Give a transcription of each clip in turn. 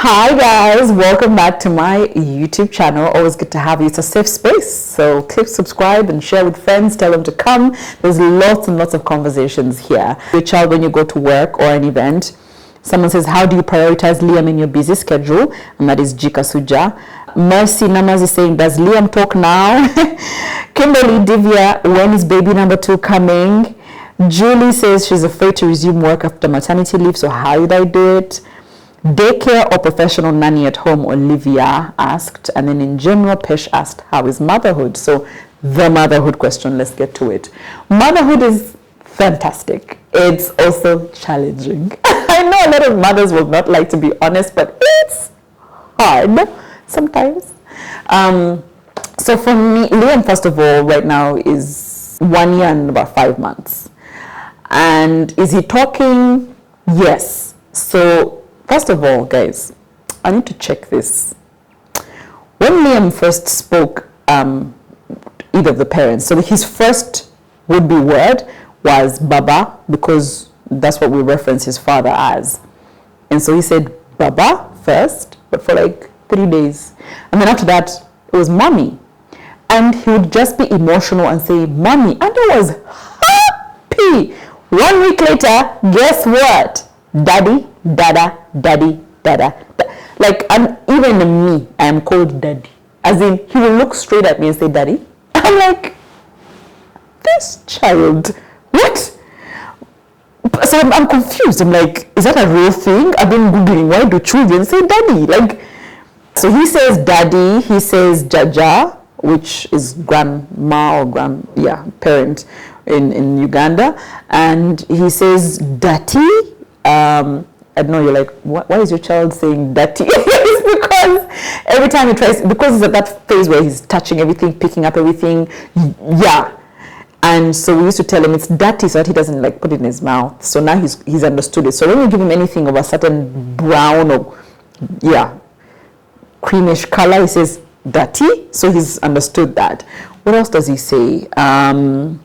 Hi guys, welcome back to my YouTube channel. Always good to have you. It's a safe space, so click subscribe and share with friends. Tell them to come. There's lots and lots of conversations here. Your child, when you go to work or an event, someone says, how do you prioritize Liam in your busy schedule? And that is Jika Suja. Mercy Namaz is saying, does Liam talk now? Kimberly Divya, when is baby number 2 coming? Julie says she's afraid to resume work after maternity leave, so how would I do it? Daycare or professional nanny at home, Olivia asked. And then in general, Pesh asked, how is motherhood? So the motherhood question, let's get to it. Motherhood is fantastic. It's also challenging. I know a lot of mothers will not like to be honest, but it's hard sometimes. So for me, Liam, first of all, right now is 1 year and about 5 months. And is he talking? Yes. So first of all, guys, I need to check this. When Liam first spoke, either of the parents, so his first would-be word was Baba, because that's what we reference his father as. And so he said Baba first, but for like 3 days. And then after that, it was Mommy. And he would just be emotional and say, Mommy. And I was happy. 1 week later, guess what? Daddy, dada, daddy, dada. Like, and even me, I am called daddy. As in, he will look straight at me and say, daddy. I'm like, this child, what? So I'm confused. I'm like, is that a real thing? I've been Googling, why do children say daddy? Like, so he says daddy, he says jaja, which is grandma or parent in Uganda. And he says dati. I don't know, you're like, why is your child saying dirty? It's because every time he tries, because he's at that phase where he's touching everything, picking up everything, yeah. And so we used to tell him it's dirty so that he doesn't like put it in his mouth. So now he's understood it. So when we give him anything of a certain brown or, creamish color, he says dirty. So he's understood that. What else does he say? No,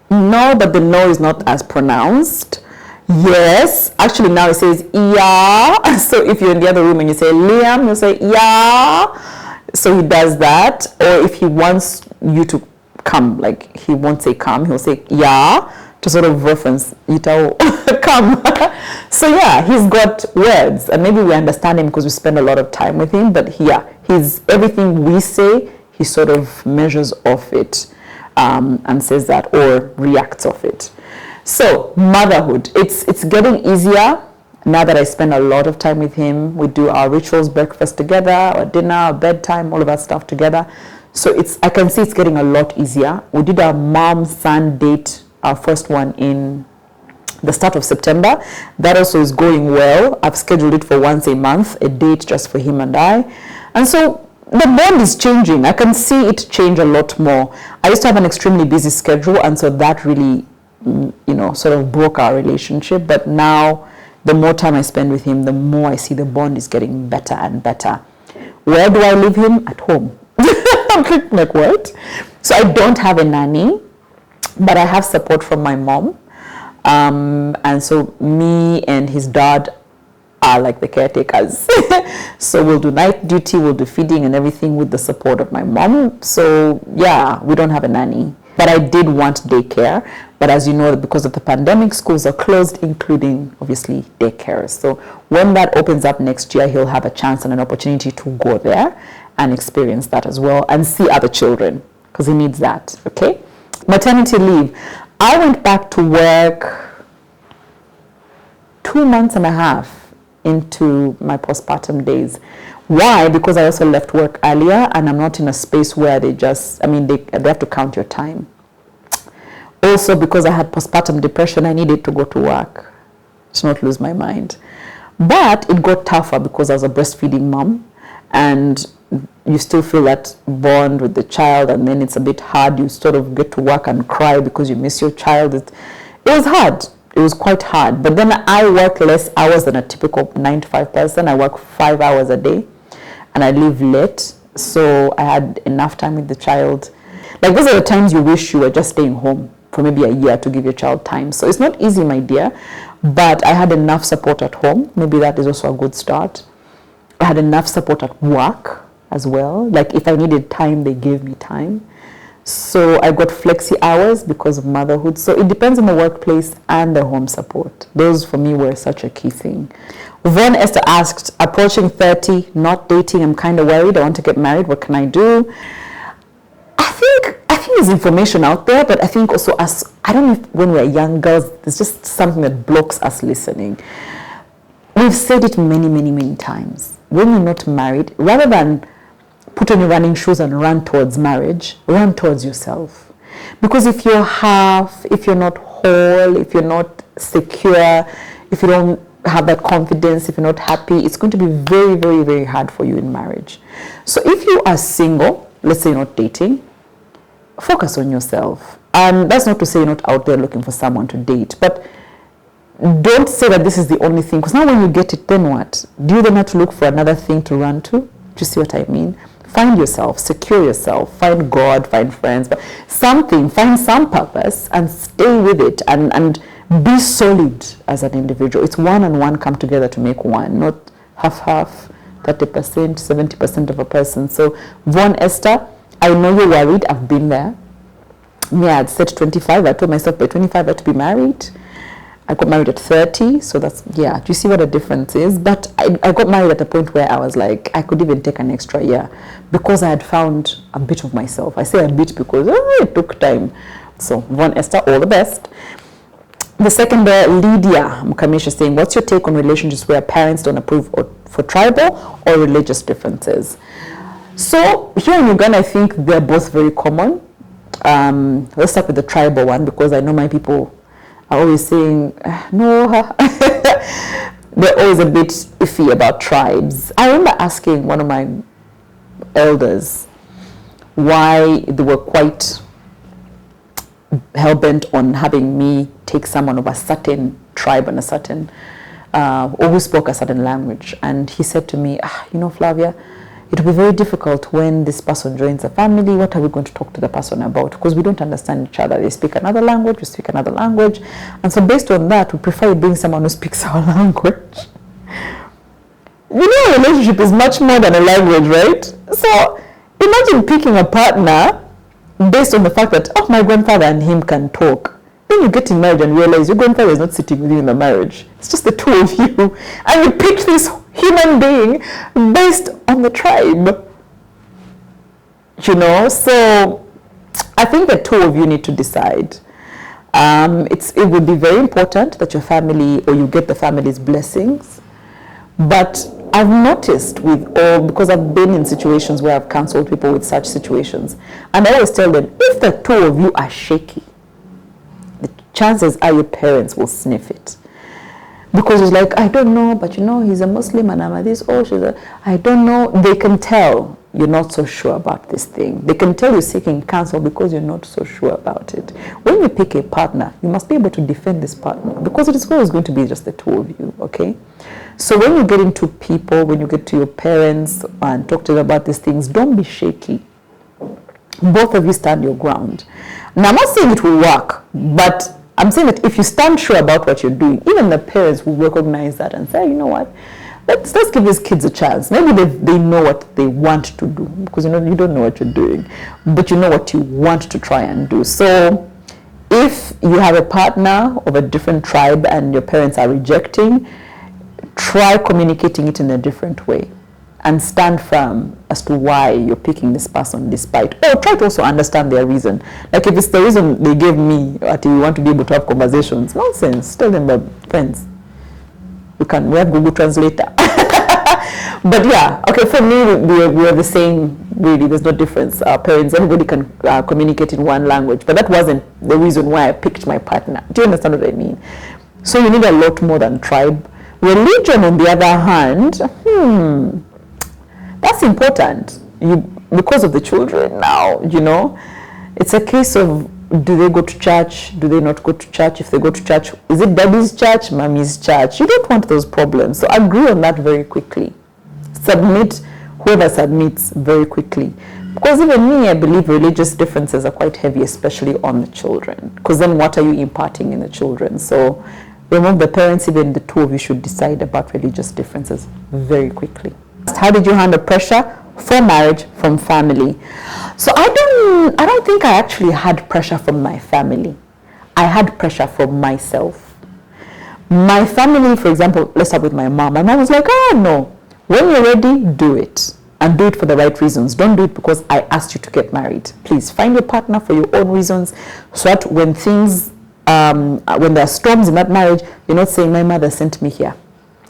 but the no is not as pronounced. Yes, actually now it says yeah. So if you're in the other room and you say Liam, you say yeah. So he does that. Or if he wants you to come, like he won't say come, he'll say yeah, to sort of reference itao come. So yeah, he's got words, and maybe we understand him because we spend a lot of time with him. But he's everything we say, he sort of measures off it and says that or reacts off it. So motherhood, it's getting easier now that I spend a lot of time with him. We do our rituals, breakfast together, our dinner, our bedtime, all of that stuff together. So I can see it's getting a lot easier. We did our mom-son date, our first one in the start of September. That also is going well. I've scheduled it for once a month, a date just for him and I. And so the bond is changing. I can see it change a lot more. I used to have an extremely busy schedule, and so that really sort of broke our relationship. But now the more time I spend with him, the more I see the bond is getting better and better. Where do I leave him? At home. I'm like, what? So I don't have a nanny, but I have support from my mom. And so me and his dad are like the caretakers. So we'll do night duty, we'll do feeding and everything with the support of my mom. So yeah, we don't have a nanny. But I did want daycare. But as you know, because of the pandemic, schools are closed, including, obviously, daycare. So when that opens up next year, he'll have a chance and an opportunity to go there and experience that as well and see other children, because he needs that, okay? Maternity leave. I went back to work 2 months and a half into my postpartum days. Why? Because I also left work earlier, and I'm not in a space where they have to count your time. Also, because I had postpartum depression, I needed to go to work to not lose my mind. But it got tougher because I was a breastfeeding mom, and you still feel that bond with the child, and then it's a bit hard. You sort of get to work and cry because you miss your child. It was hard. It was quite hard. But then I work less hours than a typical 9 to 5 person. I work 5 hours a day, and I leave late. So I had enough time with the child. Like, those are the times you wish you were just staying home for maybe a year to give your child time. So it's not easy, my dear, but I had enough support at home. Maybe that is also a good start. I had enough support at work as well. Like if I needed time, they gave me time. So I got flexi hours because of motherhood. So it depends on the workplace and the home support. Those for me were such a key thing. Von Esther asked, approaching 30, not dating, I'm kind of worried, I want to get married, what can I do? I think there's information out there, but I think also I don't know if when we're young girls, there's just something that blocks us listening. We've said it many, many, many times. When you're not married, rather than put on your running shoes and run towards marriage, run towards yourself. Because if you're if you're not whole, if you're not secure, if you don't have that confidence, if you're not happy, it's going to be very, very, very hard for you in marriage. So if you are single, let's say you're not dating, focus on yourself. And that's not to say you're not out there looking for someone to date, but don't say that this is the only thing, because now when you get it, then what? Do you then have to look for another thing to run to? Do you see what I mean? Find yourself, secure yourself, find God, find friends, but something, find some purpose and stay with it and be solid as an individual. It's one and one come together to make one, not half, 30%, 70% of a person. So Von Esther, I know you're worried, I've been there. Me, I had set 25, I told myself by 25 I had to be married. I got married at 30, so that's, yeah, do you see what the difference is? But I got married at a point where I was like, I could even take an extra year because I had found a bit of myself. I say a bit because it took time. So, Von Esther, all the best. The second, Lydia Mukamisha saying, what's your take on relationships where parents don't approve for tribal or religious differences? So, here in Uganda, I think they're both very common. Let's start with the tribal one because I know my people are always saying, no, they're always a bit iffy about tribes. I remember asking one of my elders why they were quite hell-bent on having me take someone of a certain tribe and a certain, or who spoke a certain language. And he said to me, you know, Flavia, it will be very difficult when this person joins a family. What are we going to talk to the person about? Because we don't understand each other. They speak another language, we speak another language. And so based on that, we prefer bring someone who speaks our language. You know, a relationship is much more than a language, right? So imagine picking a partner based on the fact that, oh, my grandfather and him can talk. Then you get in marriage and realize your grandfather is not sitting with you in the marriage. It's just the two of you. And you picked this human being based on the tribe. You know, so I think the two of you need to decide. It would be very important that your family, or you get the family's blessings. But I've noticed because I've been in situations where I've counseled people with such situations. And I always tell them, if the two of you are shaky, the chances are your parents will sniff it. Because it's like, I don't know, but you know, he's a Muslim and I'm a this, I don't know. They can tell you're not so sure about this thing. They can tell you're seeking counsel because you're not so sure about it. When you pick a partner, you must be able to defend this partner because it is always going to be just the two of you, okay? So when you get into people, when you get to your parents and talk to them about these things, don't be shaky. Both of you stand your ground. Now, I'm not saying it will work, but I'm saying that if you stand sure about what you're doing, even the parents will recognize that and say, you know what, let's give these kids a chance. Maybe they know what they want to do, because you don't know what you're doing, but you know what you want to try and do. So if you have a partner of a different tribe and your parents are rejecting, try communicating it in a different way and stand firm as to why you're picking this person despite, or try to also understand their reason. Like if it's the reason they gave me, that you want to be able to have conversations, nonsense. Tell them, friends, we have Google Translator. But yeah, okay, for me, we're the same, really, there's no difference. Our parents, everybody can communicate in one language, but that wasn't the reason why I picked my partner. Do you understand what I mean? So you need a lot more than tribe. Religion, on the other hand, that's important. Because of the children now, you know, it's a case of, do they go to church? Do they not go to church? If they go to church, is it daddy's church, mommy's church? You don't want those problems. So agree on that very quickly. Submit, whoever submits, very quickly. Because even me, I believe religious differences are quite heavy, especially on the children. Because then what are you imparting in the children? So remove the parents, even the two of you should decide about religious differences very quickly. How did you handle pressure for marriage from family? So I don't think I actually had pressure from my family. I had pressure from myself. My family, for example, let's start with my mom. My mom was like, oh no, when you're ready, do it. And do it for the right reasons. Don't do it because I asked you to get married. Please find your partner for your own reasons, so that when things, when there are storms in that marriage, you're not saying, my mother sent me here.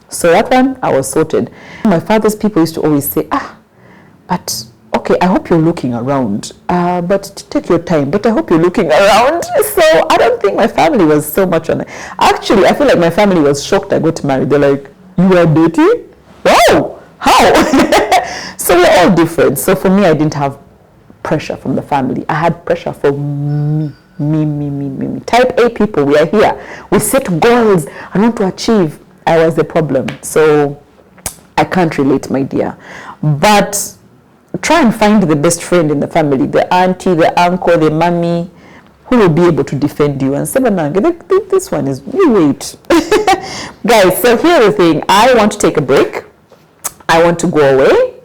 So that one, I was sorted. My father's people used to always say, but okay, I hope you're looking around, but take your time, but I hope you're looking around. So I don't think my family was so much on it. Actually, I feel like my family was shocked I got married. They're like, you are dating? Wow, how? So we're all different. So for me, I didn't have pressure from the family. I had pressure from me. Type A people, we are here. We set goals and want to achieve. I was the problem. So I can't relate, my dear. But try and find the best friend in the family, the auntie, the uncle, the mommy, who will be able to defend you and say, this one is, you wait. Guys, so here's the thing. I want to take a break. I want to go away.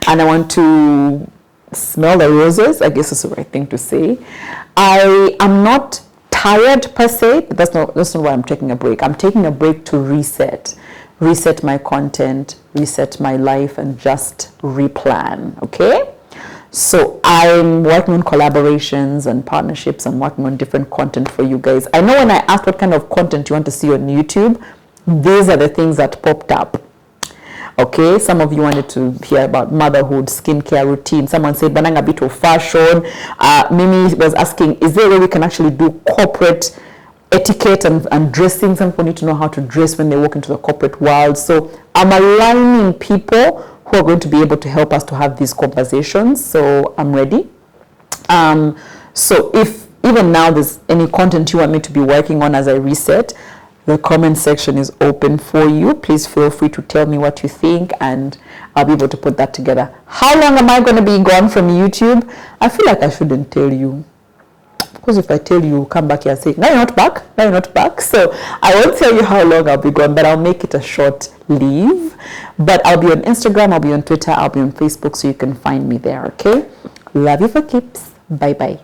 And I want to smell the roses. I guess that's the right thing to say. I am not tired per se, but that's not why I'm taking a break. I'm taking a break to reset my content, reset my life, and just replan. Okay? So I'm working on collaborations and partnerships and working on different content for you guys. I know when I asked what kind of content you want to see on YouTube, these are the things that popped up. Okay, some of you wanted to hear about motherhood, skincare routine. Someone said, banang a bit of fashion. Mimi was asking, is there a way we can actually do corporate etiquette and dressing? Some people need to know how to dress when they walk into the corporate world. So I'm aligning people who are going to be able to help us to have these conversations. So I'm ready. So if even now there's any content you want me to be working on as I reset, the comment section is open for you. Please feel free to tell me what you think and I'll be able to put that together. How long am I going to be gone from YouTube? I feel like I shouldn't tell you. Because if I tell you, you'll come back here and say, now you're not back, now you're not back. So I won't tell you how long I'll be gone, but I'll make it a short leave. But I'll be on Instagram, I'll be on Twitter, I'll be on Facebook, so you can find me there, okay? Love you for keeps. Bye-bye.